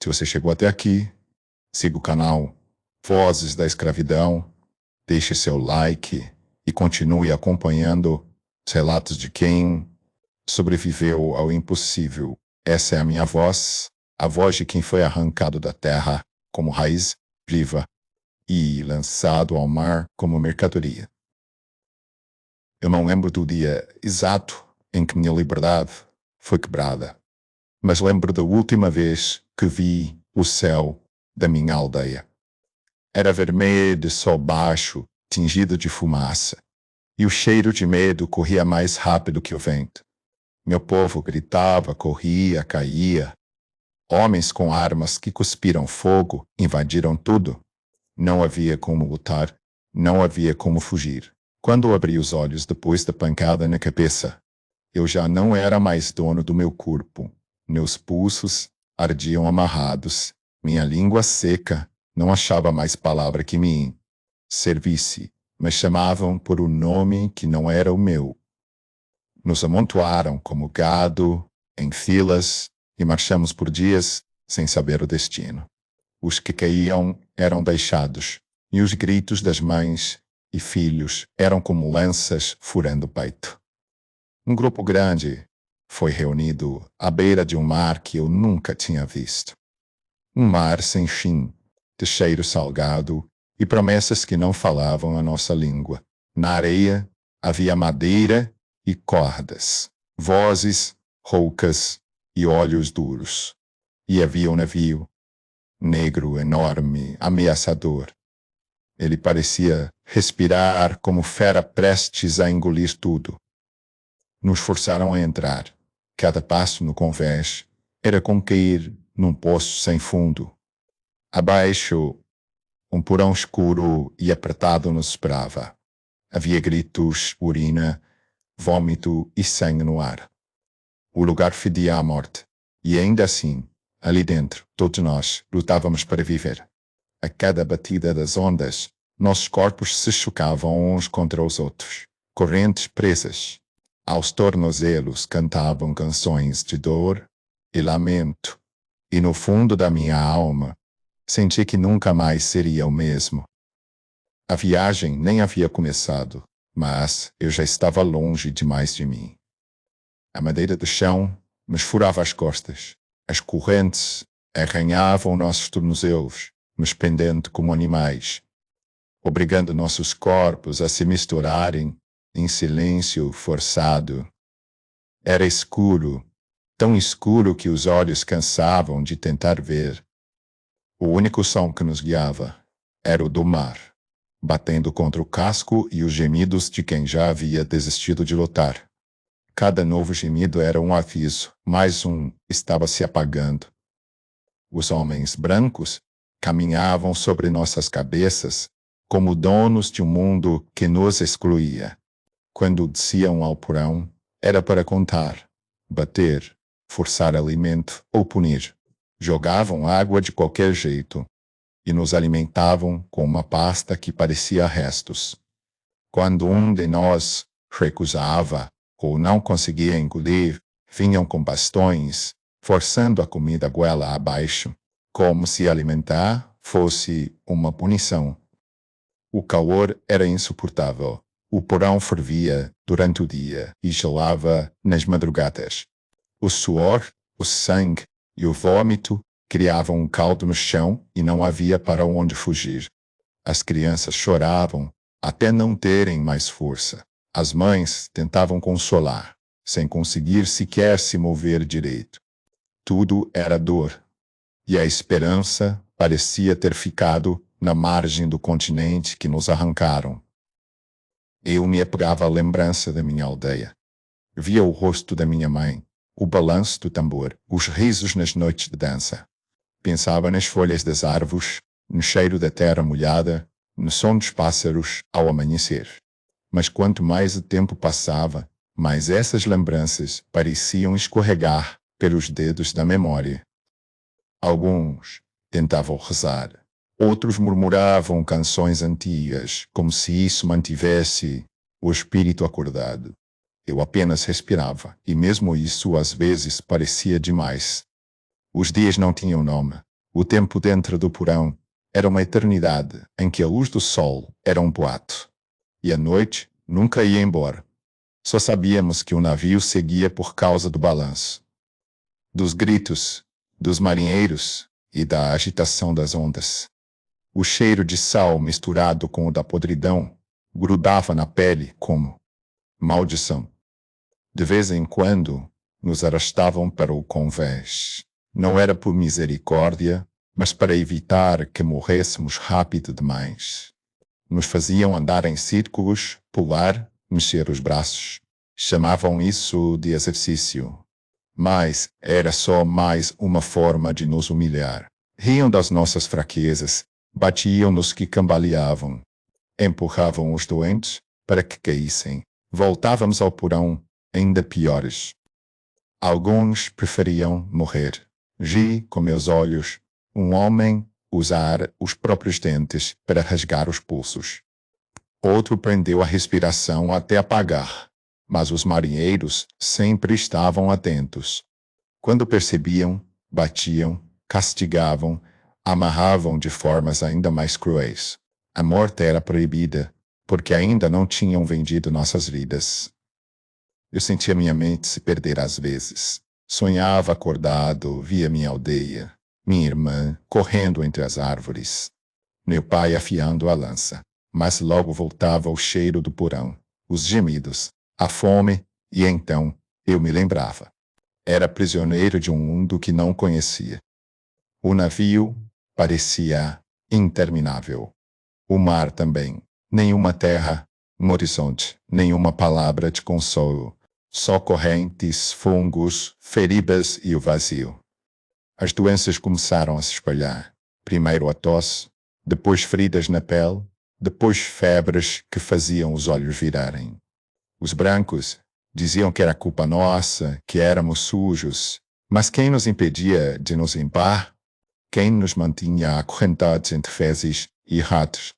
Se você chegou até aqui, siga o canal Vozes da Escravidão, deixe seu like e continue acompanhando os relatos de quem sobreviveu ao impossível. Essa é a minha voz, a voz de quem foi arrancado da terra como raiz viva e lançado ao mar como mercadoria. Eu não lembro do dia exato em que minha liberdade foi quebrada, mas lembro da última vez que vi o céu da minha aldeia. Era vermelho de sol baixo, tingido de fumaça, e o cheiro de medo corria mais rápido que o vento. Meu povo gritava, corria, caía. Homens com armas que cuspiram fogo invadiram tudo. Não havia como lutar, não havia como fugir. Quando abri os olhos depois da pancada na cabeça, eu já não era mais dono do meu corpo. Meus pulsos ardiam amarrados, minha língua seca, não achava mais palavra que me servisse, mas chamavam por um nome que não era o meu. Nos amontoaram como gado, em filas, e marchamos por dias sem saber o destino. Os que caíam eram deixados, e os gritos das mães e filhos eram como lanças furando o peito. Um grupo grande foi reunido à beira de um mar que eu nunca tinha visto. Um mar sem fim, de cheiro salgado e promessas que não falavam a nossa língua. Na areia havia madeira e cordas, vozes roucas e olhos duros. E havia um navio, negro, enorme, ameaçador. Ele parecia respirar como fera prestes a engolir tudo. Nos forçaram a entrar. Cada passo no convés era como cair num poço sem fundo. Abaixo, um porão escuro e apertado nos esperava. Havia gritos, urina, vômito e sangue no ar. O lugar fedia à morte. E ainda assim, ali dentro, todos nós lutávamos para viver. A cada batida das ondas, nossos corpos se chocavam uns contra os outros. Correntes presas. Aos tornozelos cantavam canções de dor e lamento. E no fundo da minha alma, senti que nunca mais seria o mesmo. A viagem nem havia começado, mas eu já estava longe demais de mim. A madeira do chão me esfurava as costas. As correntes arranhavam nossos tornozelos, nos pendendo como animais, obrigando nossos corpos a se misturarem em silêncio forçado. Era escuro, tão escuro que os olhos cansavam de tentar ver. O único som que nos guiava era o do mar, batendo contra o casco e os gemidos de quem já havia desistido de lutar. Cada novo gemido era um aviso, mais um estava se apagando. Os homens brancos caminhavam sobre nossas cabeças como donos de um mundo que nos excluía. Quando desciam ao porão, era para contar, bater, forçar alimento ou punir. Jogavam água de qualquer jeito e nos alimentavam com uma pasta que parecia restos. Quando um de nós recusava ou não conseguia engolir, vinham com bastões, forçando a comida goela abaixo, como se alimentar fosse uma punição. O calor era insuportável. O porão fervia durante o dia e gelava nas madrugadas. O suor, o sangue e o vômito criavam um caldo no chão e não havia para onde fugir. As crianças choravam até não terem mais força. As mães tentavam consolar, sem conseguir sequer se mover direito. Tudo era dor, e a esperança parecia ter ficado na margem do continente que nos arrancaram. Eu me apegava à lembrança da minha aldeia. Via o rosto da minha mãe, o balanço do tambor, os risos nas noites de dança. Pensava nas folhas das árvores, no cheiro da terra molhada, no som dos pássaros ao amanhecer. Mas quanto mais o tempo passava, mais essas lembranças pareciam escorregar pelos dedos da memória. Alguns tentavam rezar, outros murmuravam canções antigas, como se isso mantivesse o espírito acordado. Eu apenas respirava, e mesmo isso às vezes parecia demais. Os dias não tinham nome, O tempo dentro do porão era uma eternidade em que a luz do sol era um boato. E a noite nunca ia embora. Só sabíamos que o navio seguia por causa do balanço, dos gritos dos marinheiros e da agitação das ondas. O cheiro de sal misturado com o da podridão grudava na pele como maldição. De vez em quando, nos arrastavam para o convés. Não era por misericórdia, mas para evitar que morrêssemos rápido demais. Nos faziam andar em círculos, pular, mexer os braços. Chamavam isso de exercício. Mas era só mais uma forma de nos humilhar. Riam das nossas fraquezas, batiam nos que cambaleavam, empurravam os doentes para que caíssem. Voltávamos ao porão, ainda piores. Alguns preferiam morrer. Vi com meus olhos um homem usar os próprios dentes para rasgar os pulsos. Outro prendeu a respiração até apagar, mas os marinheiros sempre estavam atentos. Quando percebiam, batiam, castigavam, amarravam de formas ainda mais cruéis. A morte era proibida, porque ainda não tinham vendido nossas vidas. Eu sentia minha mente se perder às vezes. Sonhava acordado, via minha aldeia, minha irmã correndo entre as árvores, meu pai afiando a lança. Mas logo voltava o cheiro do porão, os gemidos, a fome, e então eu me lembrava. Era prisioneiro de um mundo que não conhecia. O navio parecia interminável. O mar também. Nenhuma terra, um horizonte, nenhuma palavra de consolo. Só correntes, fungos, feridas e o vazio. As doenças começaram a se espalhar. Primeiro a tosse, depois feridas na pele, depois febres que faziam os olhos virarem. Os brancos diziam que era culpa nossa, que éramos sujos. Mas quem nos impedia de nos limpar? Quem nos mantinha acorrentados entre fezes e ratos?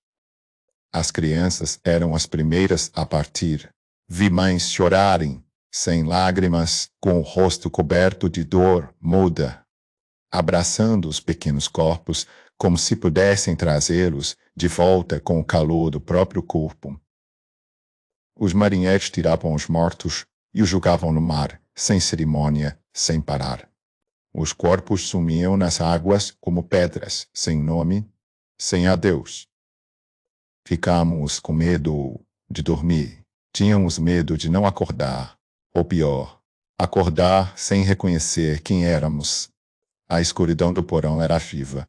As crianças eram as primeiras a partir. Vi mães chorarem, sem lágrimas, com o rosto coberto de dor muda, abraçando os pequenos corpos como se pudessem trazê-los de volta com o calor do próprio corpo. Os marinheiros tiravam os mortos e os jogavam no mar, sem cerimônia, sem parar. Os corpos sumiam nas águas como pedras, sem nome, sem adeus. Ficamos com medo de dormir. Tínhamos medo de não acordar. Ou pior, acordar sem reconhecer quem éramos. A escuridão do porão era viva.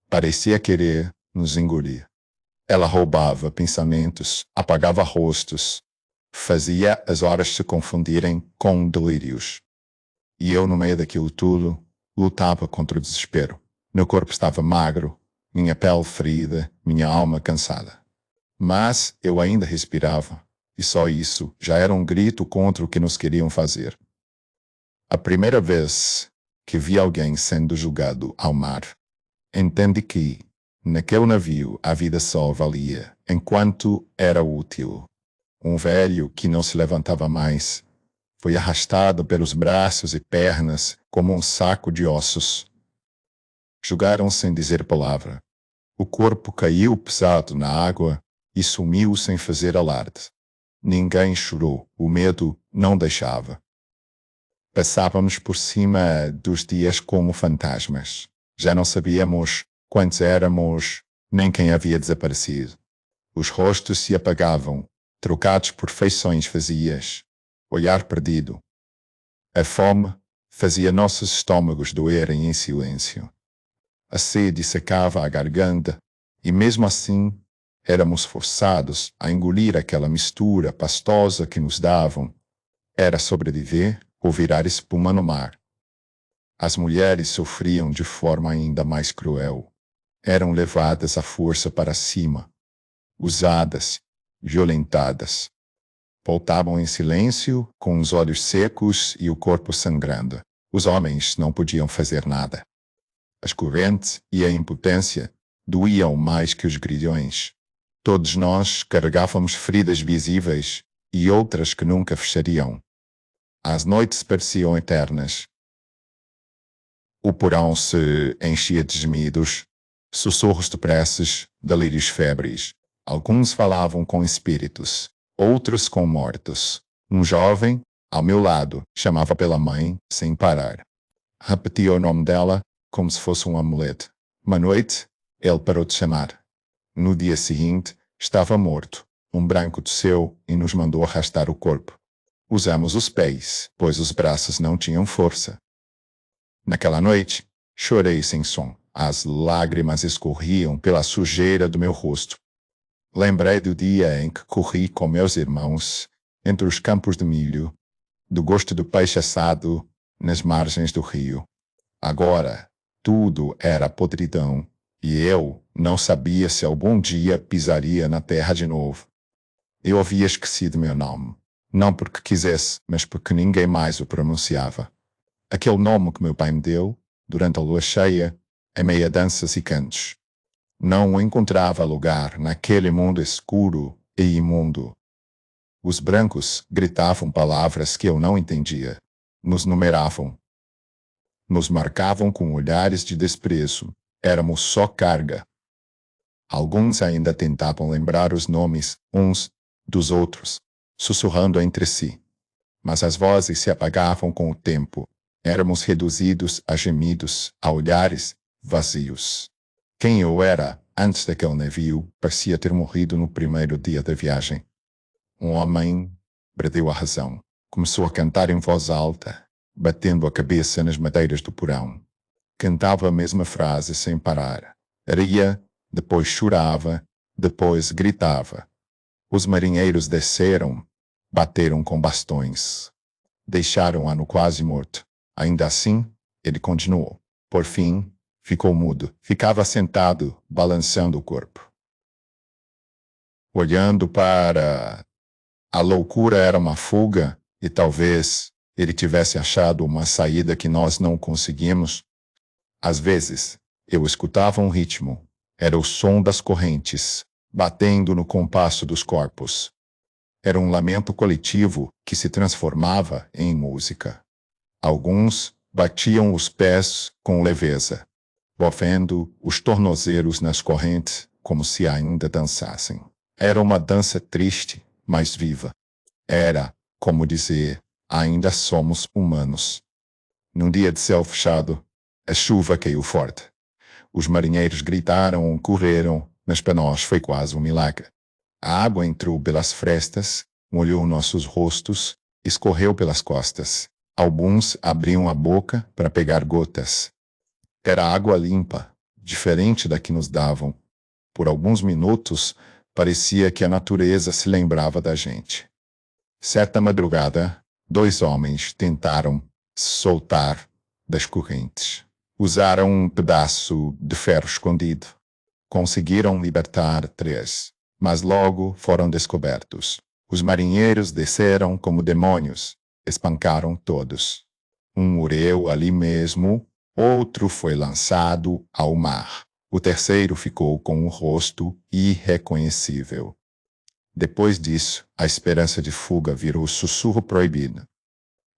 Parecia querer nos engolir. Ela roubava pensamentos, apagava rostos, fazia as horas se confundirem com delírios. E eu, no meio daquilo tudo, lutava contra o desespero. Meu corpo estava magro, minha pele ferida, minha alma cansada. Mas eu ainda respirava, e só isso já era um grito contra o que nos queriam fazer. A primeira vez que vi alguém sendo julgado ao mar, entendi que, naquele navio, a vida só valia enquanto era útil. Um velho que não se levantava mais foi arrastado pelos braços e pernas como um saco de ossos. Julgaram sem dizer palavra. O corpo caiu pesado na água e sumiu sem fazer alarde. Ninguém chorou, o medo não deixava. Passávamos por cima dos dias como fantasmas. Já não sabíamos quantos éramos, nem quem havia desaparecido. Os rostos se apagavam, trocados por feições vazias, olhar perdido. A fome fazia nossos estômagos doerem em silêncio. A sede secava a garganta, e mesmo assim éramos forçados a engolir aquela mistura pastosa que nos davam. Era sobreviver ou virar espuma no mar. As mulheres sofriam de forma ainda mais cruel. Eram levadas à força para cima, usadas, violentadas. Voltavam em silêncio, com os olhos secos e o corpo sangrando. Os homens não podiam fazer nada. As correntes e a impotência doíam mais que os grilhões. Todos nós carregávamos feridas visíveis e outras que nunca fechariam. As noites pareciam eternas. O porão se enchia de gemidos, sussurros de preces, delírios febres. Alguns falavam com espíritos, outros com mortos. Um jovem, ao meu lado, chamava pela mãe, sem parar. Repetia o nome dela, como se fosse um amuleto. Uma noite, ele parou de chamar. No dia seguinte, estava morto. Um branco desceu e nos mandou arrastar o corpo. Usamos os pés, pois os braços não tinham força. Naquela noite, chorei sem som. As lágrimas escorriam pela sujeira do meu rosto. Lembrei do dia em que corri com meus irmãos entre os campos de milho, do gosto do peixe assado nas margens do rio. Agora, tudo era podridão, e eu não sabia se algum dia pisaria na terra de novo. Eu havia esquecido meu nome, não porque quisesse, mas porque ninguém mais o pronunciava. Aquele nome que meu pai me deu, durante a lua cheia, em meia danças e cantos. Não encontrava lugar naquele mundo escuro e imundo. Os brancos gritavam palavras que eu não entendia. Nos numeravam. Nos marcavam com olhares de desprezo. Éramos só carga. Alguns ainda tentavam lembrar os nomes uns dos outros, sussurrando entre si. Mas as vozes se apagavam com o tempo. Éramos reduzidos a gemidos, a olhares vazios. Quem eu era antes daquele navio parecia ter morrido no primeiro dia da viagem. Um homem perdeu a razão. Começou a cantar em voz alta, batendo a cabeça nas madeiras do porão. Cantava a mesma frase sem parar. Ria, depois chorava, depois gritava. Os marinheiros desceram, bateram com bastões. Deixaram-no quase morto. Ainda assim, ele continuou. Por fim, ficou mudo. Ficava sentado, balançando o corpo. Olhando para... A loucura era uma fuga, e talvez ele tivesse achado uma saída que nós não conseguimos. Às vezes, eu escutava um ritmo. Era o som das correntes, batendo no compasso dos corpos. Era um lamento coletivo que se transformava em música. Alguns batiam os pés com leveza, movendo os tornozelos nas correntes como se ainda dançassem. Era uma dança triste, mas viva. Era, como dizer, ainda somos humanos. Num dia de céu fechado, a chuva caiu forte. Os marinheiros gritaram, correram, mas para nós foi quase um milagre. A água entrou pelas frestas, molhou nossos rostos, escorreu pelas costas. Alguns abriam a boca para pegar gotas. Era água limpa, diferente da que nos davam. Por alguns minutos, parecia que a natureza se lembrava da gente. Certa madrugada, 2 homens tentaram se soltar das correntes. Usaram um pedaço de ferro escondido. Conseguiram libertar 3, mas logo foram descobertos. Os marinheiros desceram como demônios. Espancaram todos. Um morreu ali mesmo, outro foi lançado ao mar. O terceiro ficou com o rosto irreconhecível. Depois disso, a esperança de fuga virou sussurro proibido.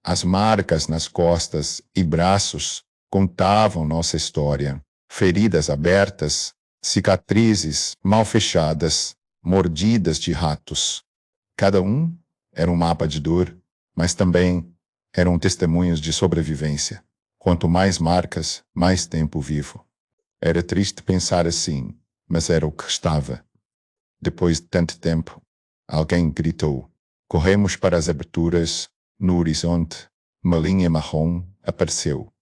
As marcas nas costas e braços contavam nossa história. Feridas abertas, cicatrizes mal fechadas, mordidas de ratos. Cada um era um mapa de dor, mas também eram testemunhos de sobrevivência. Quanto mais marcas, mais tempo vivo. Era triste pensar assim, mas era o que estava. Depois de tanto tempo, alguém gritou. Corremos para as aberturas. No horizonte, uma linha marrom apareceu.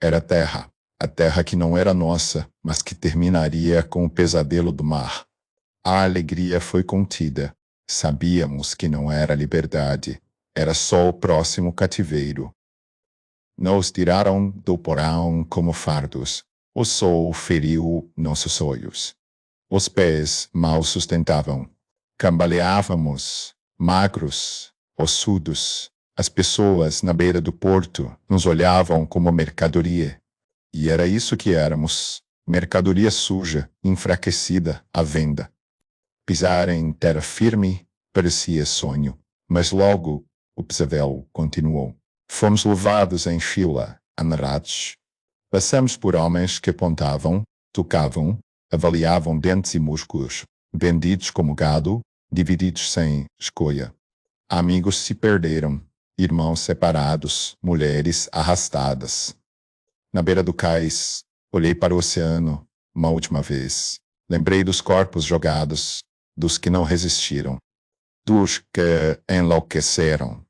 Era a terra que não era nossa, mas que terminaria com o pesadelo do mar. A alegria foi contida. Sabíamos que não era liberdade. Era só o próximo cativeiro. Nos tiraram do porão como fardos. O sol feriu nossos olhos. Os pés mal sustentavam. Cambaleávamos, magros, ossudos. As pessoas na beira do porto nos olhavam como mercadoria. E era isso que éramos. Mercadoria suja, enfraquecida, à venda. Pisar em terra firme parecia sonho. Mas logo, o pesadelo continuou. Fomos levados em fila, amarrados. Passamos por homens que apontavam, tocavam, avaliavam dentes e músculos, vendidos como gado, divididos sem escolha. Amigos se perderam, irmãos separados, mulheres arrastadas. Na beira do cais, olhei para o oceano, uma última vez. Lembrei dos corpos jogados, dos que não resistiram, dos que enlouqueceram.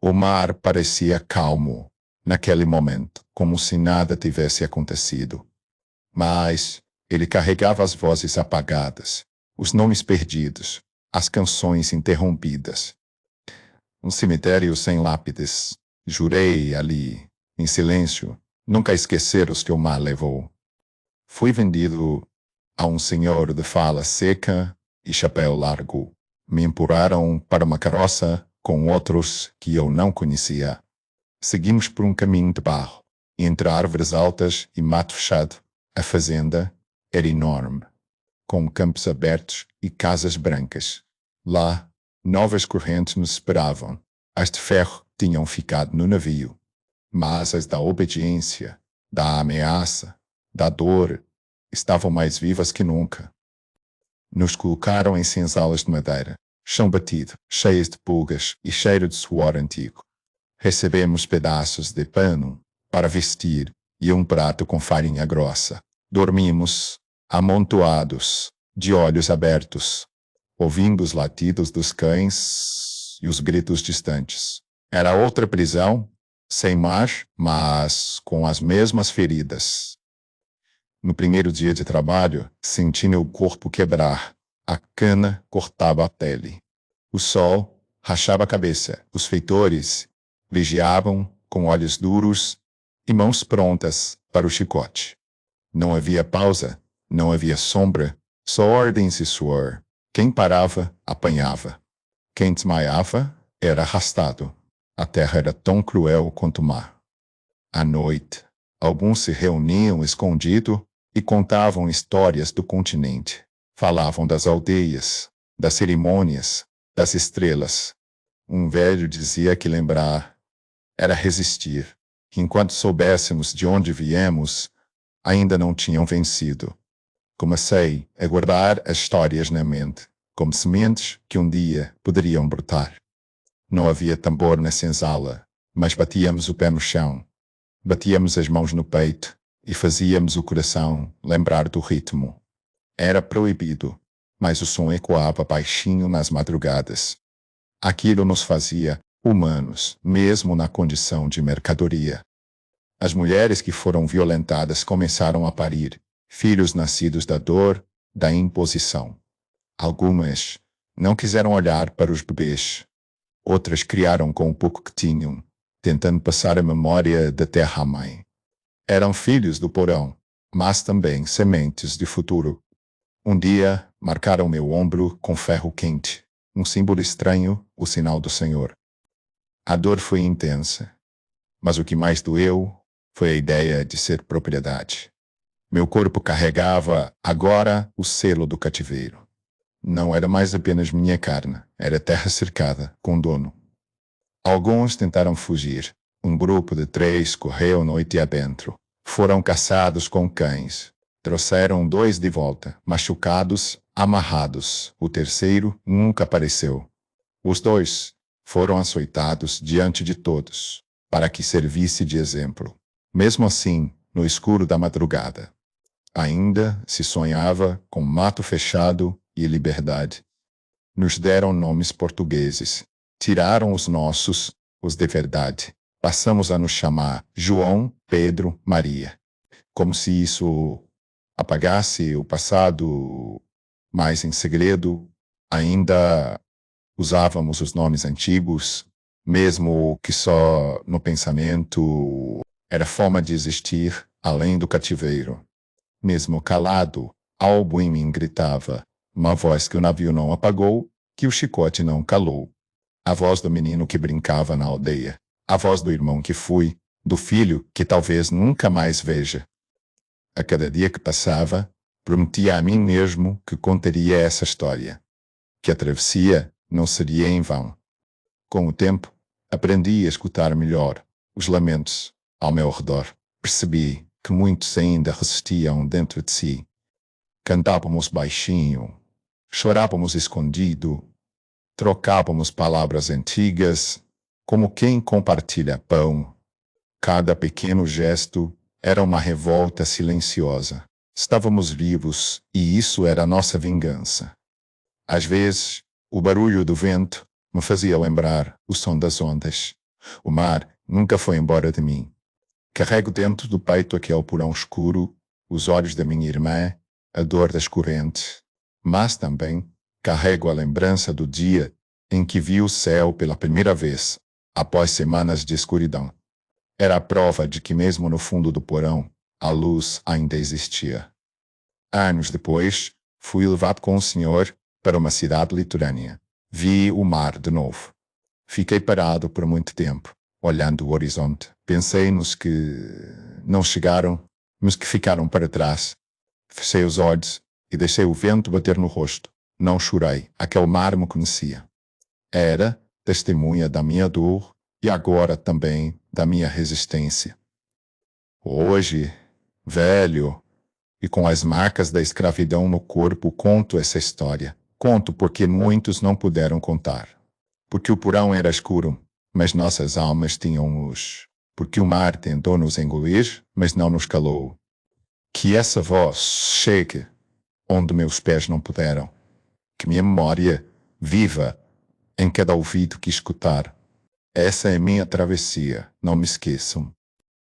O mar parecia calmo, naquele momento, como se nada tivesse acontecido. Mas ele carregava as vozes apagadas, os nomes perdidos, as canções interrompidas. Um cemitério sem lápides. Jurei ali, em silêncio, nunca esquecer os que o mar levou. Fui vendido a um senhor de fala seca e chapéu largo. Me empurraram para uma carroça com outros que eu não conhecia. Seguimos por um caminho de barro, entre árvores altas e mato fechado. A fazenda era enorme, com campos abertos e casas brancas. Lá, novas correntes nos esperavam. As de ferro tinham ficado no navio, mas as da obediência, da ameaça, da dor, estavam mais vivas que nunca. Nos colocaram em senzalas de madeira, chão batido, cheias de pulgas e cheiro de suor antigo. Recebemos pedaços de pano para vestir e um prato com farinha grossa. Dormimos, amontoados, de olhos abertos, ouvindo os latidos dos cães e os gritos distantes. Era outra prisão, sem mar, mas com as mesmas feridas. No primeiro dia de trabalho, senti meu corpo quebrar. A cana cortava a pele. O sol rachava a cabeça. Os feitores vigiavam com olhos duros e mãos prontas para o chicote. Não havia pausa, não havia sombra, só ordens e suor. Quem parava, apanhava. Quem desmaiava, era arrastado. A terra era tão cruel quanto o mar. À noite, alguns se reuniam escondido e contavam histórias do continente. Falavam das aldeias, das cerimônias, das estrelas. Um velho dizia que lembrar era resistir. Enquanto soubéssemos de onde viemos, ainda não tinham vencido. Comecei a guardar as histórias na mente, como sementes que um dia poderiam brotar. Não havia tambor na senzala, mas batíamos o pé no chão. Batíamos as mãos no peito e fazíamos o coração lembrar do ritmo. Era proibido, mas o som ecoava baixinho nas madrugadas. Aquilo nos fazia humanos, mesmo na condição de mercadoria. As mulheres que foram violentadas começaram a parir, filhos nascidos da dor, da imposição. Algumas não quiseram olhar para os bebês. Outras criaram com o pouco que tinham, tentando passar a memória da terra-mãe. Eram filhos do porão, mas também sementes de futuro. Um dia, marcaram meu ombro com ferro quente, um símbolo estranho, o sinal do Senhor. A dor foi intensa, mas o que mais doeu foi a ideia de ser propriedade. Meu corpo carregava, agora, o selo do cativeiro. Não era mais apenas minha carne, era terra cercada, com dono. Alguns tentaram fugir. Um grupo de 3 correu noite adentro. Foram caçados com cães. Trouxeram 2 de volta, machucados, amarrados. O terceiro nunca apareceu. Os 2 foram açoitados diante de todos, para que servisse de exemplo. Mesmo assim, no escuro da madrugada, ainda se sonhava com mato fechado e liberdade. Nos deram nomes portugueses. Tiraram os nossos, os de verdade. Passamos a nos chamar João, Pedro, Maria. Como se isso apagasse o passado, mas em segredo ainda usávamos os nomes antigos, mesmo que só no pensamento. Era forma de existir além do cativeiro. Mesmo calado, algo em mim gritava, uma voz que o navio não apagou, que o chicote não calou. A voz do menino que brincava na aldeia, a voz do irmão que fui, do filho que talvez nunca mais veja. A cada dia que passava, prometia a mim mesmo que contaria essa história, que a travessia não seria em vão. Com o tempo, aprendi a escutar melhor os lamentos ao meu redor. Percebi que muitos ainda resistiam dentro de si. Cantávamos baixinho, chorávamos escondido, trocávamos palavras antigas, como quem compartilha pão. Cada pequeno gesto era uma revolta silenciosa. Estávamos vivos e isso era a nossa vingança. Às vezes, o barulho do vento me fazia lembrar o som das ondas. O mar nunca foi embora de mim. Carrego dentro do peito aquele porão escuro, os olhos da minha irmã, a dor das correntes. Mas também carrego a lembrança do dia em que vi o céu pela primeira vez, após semanas de escuridão. Era a prova de que mesmo no fundo do porão, a luz ainda existia. Anos depois, fui levado com o senhor para uma cidade litorânea. Vi o mar de novo. Fiquei parado por muito tempo, olhando o horizonte. Pensei nos que não chegaram, nos que ficaram para trás. Fechei os olhos e deixei o vento bater no rosto. Não chorei, aquele mar me conhecia. Era testemunha da minha dor e agora também da minha resistência. Hoje, velho, e com as marcas da escravidão no corpo, conto essa história. Conto porque muitos não puderam contar. Porque o porão era escuro, mas nossas almas tinham luz. Porque o mar tentou nos engolir, mas não nos calou. Que essa voz chegue onde meus pés não puderam. Que minha memória viva em cada ouvido que escutar. Essa é minha travessia, não me esqueçam.